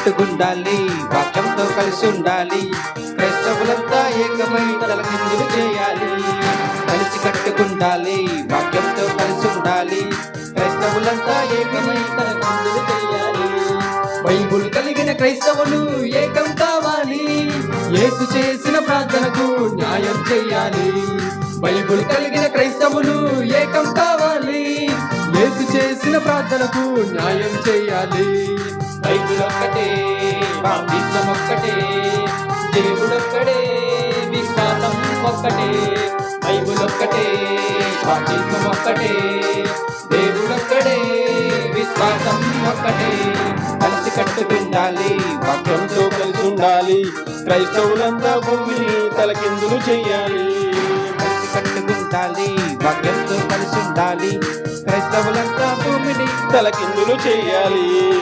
కట్టుకుండాలి, వాక్యంతో కలిసి ఉండాలి. క్రైస్తవులంతా ఏకమై తలకిందులు చేయాలి. కలిసి కట్టుకుండాలి, వాక్యంతో కలిసి ఉండాలి. క్రైస్తవులంతా ఏకమై తలకిందులు చేయాలి. బైబుల్ కలిగిన క్రైస్తవులు ఏకం కావాలి. యేసు చేసిన ప్రార్థనకు న్యాయం చేయాలి. బైబుల్ కలిగిన క్రైస్తవులు ఏకం కావాలి. యేసు చేసిన ప్రార్థనకు న్యాయం చేయాలి. బైబుల్ ఒక్కటే, బాప్తిసం ఒక్కటే, దేవుడొక్కడే, విశ్వాసం ఒక్కటే. బైబుల్ ఒక్కటే, బాప్తిసం ఒక్కటే, దేవుడొక్కడే, విశ్వాసం ఒక్కటే. కలిసి కట్టుకుండాలి, వాక్యంతో కలిసి ఉండాలి. క్రైస్తవులంతా భూమిని తలకిందులు చెయ్యాలి. కలిసి కట్టుకుండాలి, వాక్యంతో కలిసి ఉండాలి. క్రైస్తవులంతా భూమిని తలకిందులు చెయ్యాలి.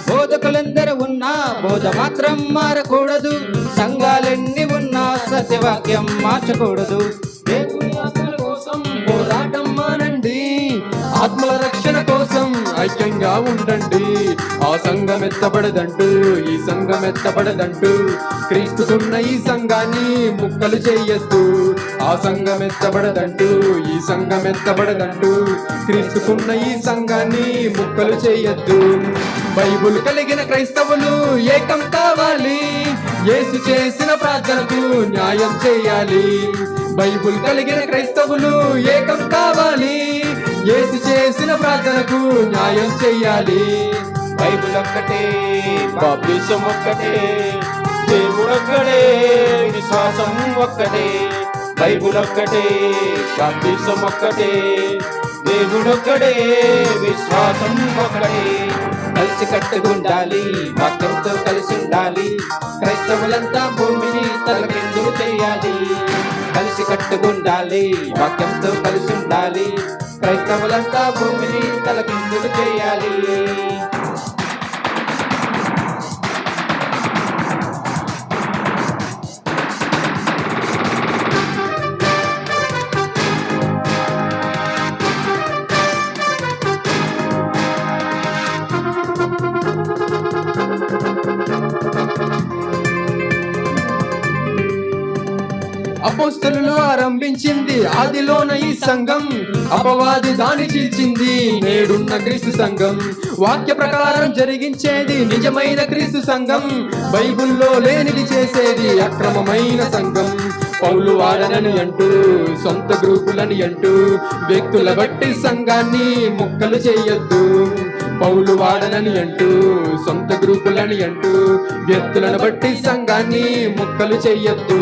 బోధకులందరూ ఉన్నా బోధ మాత్రం మారకూడదు. సంఘాలెన్ని ఉన్నా సత్యవాక్యం మార్చకూడదు. దేవుని ఆత్మల కోసం పోరాటం మానండి. ఆత్మల రక్షణ కోసం ఐక్యంగా ఉండండి. ఆ సంఘం ఎత్తబడదంటూ, ఈ సంఘం ఎత్తబడదంటూ, క్రీస్తుకున్న ఈ సంఘాన్ని ముక్కలు చెయ్యొద్దు. ఆ సంఘం ఎత్తబడదంటూ, ఈ సంఘం ఎత్తబడదంటూ, క్రీస్తుకున్న ఈ సంఘాన్ని ముక్కలు చెయ్యొద్దు. బైబుల్ కలిగిన క్రైస్తవులు ఏకం కావాలి. యేసు చేసిన ప్రార్థనకు న్యాయం చేయాలి. బైబుల్ కలిగిన క్రైస్తవులు ఏకం కావాలి. యేసు చేసిన ప్రార్థనకు న్యాయం చేయాలి. బైబిల్ ఒక్కటే, బాప్తిసం ఒక్కటే, దేవుడొక్కడే, విశ్వాసం ఒక్కటే. బైబిల్ ఒక్కటే, బాప్తిసం ఒక్కటే, దేవుడొక్కడే, విశ్వాసం ఒక్కటే. కలిసి కట్టుకుండాలి, వాక్యంతో కలిసి ఉండాలి. క్రైస్తవులంతా భూమిని తలకిందులు చేయాలి. కలిసి కట్టుకుండాలి, వాక్యంతో కలిసి ఉండాలి. క్రైస్తవులంతా భూమిని తలకిందులు చేయాలి. అపోస్తలులు ఆరంభించింది ఆదిలోన ఈ సంఘం. అపవాది దాని చీల్చింది నేడున్న క్రీస్తు సంఘం. వాక్య ప్రకారం జరిగించేది నిజమైన క్రీస్తు సంఘం. బైబుల్లో లేనిది చేసేది అక్రమమైన సంఘం. పౌలు వాడనని అంటూ, సొంత గ్రూపులని అంటూ, వ్యక్తుల బట్టి సంఘాన్ని ముక్కలు చేయొద్దు. పౌలు వాడనని అంటూ, సొంత గ్రూపులని అంటూ, వ్యక్తులను బట్టి సంఘాన్ని ముక్కలు చెయ్యొద్దు.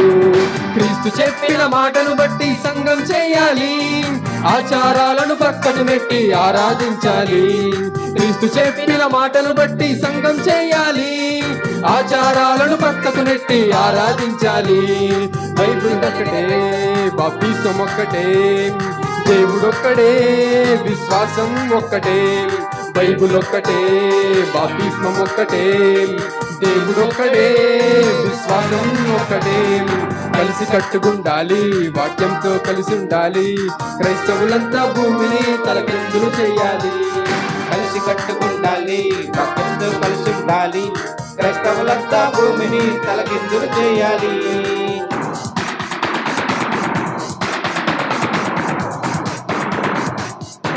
క్రీస్తు చెప్పిన మాటను బట్టి సంఘం చేయాలి. ఆచారాలను పక్కన పెట్టి ఆరాధించాలి. క్రీస్తు చెప్పిన మాటను బట్టి సంఘం చేయాలి. ఆచారాలను పక్కకు నెట్టి ఆరాధించాలి. బైబిల్ ఒక్కటే, బాప్తిసం ఒక్కటే, దేవుడొక్కడే, విశ్వాసం ఒక్కటే. బైబిల్ ఒక్కటే, బాప్తిస్మం ఒక్కటే, దేవుడొక్కడే, విశ్వాసం ఒక్కటే. కలిసి కట్టుకుండాలి, వాక్యంతో కలిసి ఉండాలి. క్రైస్తవులంతా భూమిని తలకిందులు చేయాలి. కలిసి కట్టుకుండాలి, వాక్యంతో కలిసి ఉండాలి. క్రైస్తవులంతా భూమిని తలకిందులు చేయాలి.